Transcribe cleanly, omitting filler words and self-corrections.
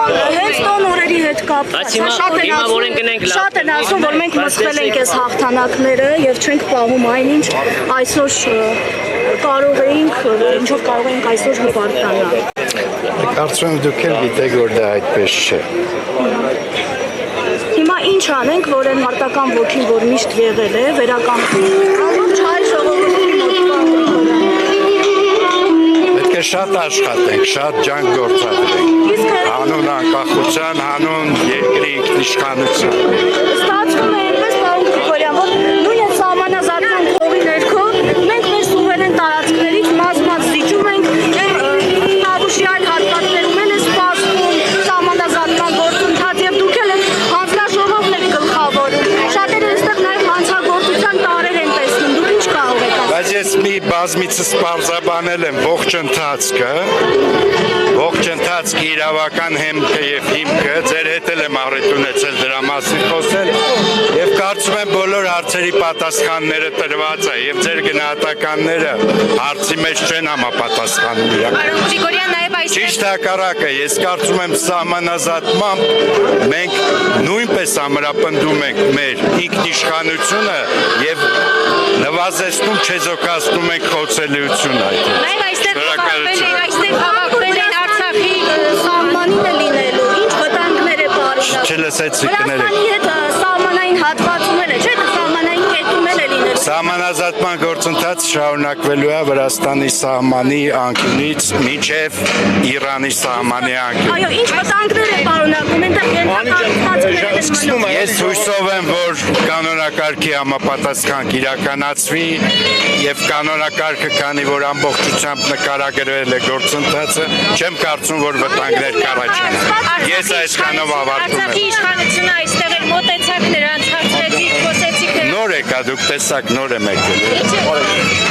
Հենց տոն օրերի հետ կապված։ Շատ են ասում, որ մենք մսխել ենք այս հաղթանակները եւ չենք պահում այնինչ այսօր կարող էինք այսօր հպարտանալ։ Կարծում եմ դուք էլ գիտեք, որ դա այդպես չէ։ Հիմա ինչ անենք, որ այն մարտական ոգին, որ միշտ եղել է, վերականգնենք։ Ամբողջ հայ ժողովրդի մոտ Պետք է շատ աշխատենք, շատ ջանք գործադրենք։ Հանուն անկախության, հանուն երկրի ինքնիշխանության։ Ստացվում է այնպես, պարոն Գրիգորյան, որ նույն այդ սահմանազատման փողի ներքո մենք մեր սուվերեն տարածքներից մազմաց զիջում ենք Տավուշի այլ հատվածներում են սպասվում սահմանազատման գործընթաց եւ դուք էլ հանձնաժողովն եք գլխավորում։ Շատերը այստեղ նաեւ հանցագործության տարեր են տեսնում։ Դուք ինչ կարող եք ասել։ Բայց ես մի բազմիցս պարզաբանել եմ ողջ ընթացքը իրավական հեմքը եւ հիմքը, ձեր հետ էլ եմ առիթ ունեցել դրա մասին խոսել եւ կարծում եմ բոլոր հարցերի պատասխանները տրված է եւ ձեր գնահատականները հարցի մեջ չեն համապատասխանում իրական։ Ճիշտ հակառակը, ես կարծում եմ սահմանազատմամբ մենք նույնպես ամրապնդում ենք մեր ինքնիշխանությունը եւ նվազեցնում չեզոքացնում ենք խոցելիությունը այդ։ Նաև այստեղ հավաքվել են Արցախի սահմանին է լինելու, ինչ վտանգներ է պարունակում։ Չլսեցիք կներեք։ Վրաստանի հետ սահմանային հատվածում էլ է, չէ՞, սահմանային կետում էլ է լինելու։ Սահմանազատման գործընթացը շարունակվելու է Վրաստանի սահմանի անկյունից մինչև Իրանի սահմանի անկյուն։ Այո, ինչ վտանգներ է պարունակում, Ես հույսով եմ, որ կանոնակարգի համապատասխան կիրականացվի եւ կանոնակարգը, քանի որ ամբողջությամբ նկարագրվել է գործընթացը, չեմ կարծում, որ վտանգներ կառաջանան։ Ես այսքանով ավարտում եմ։ Արցախի իշխանությունը այստեղ էլ մոտեցավ նրանց հարցրեցիք, խոսեցիք նրանց։ Նոր եկա, դուք տեսաք, նոր եմ եկել։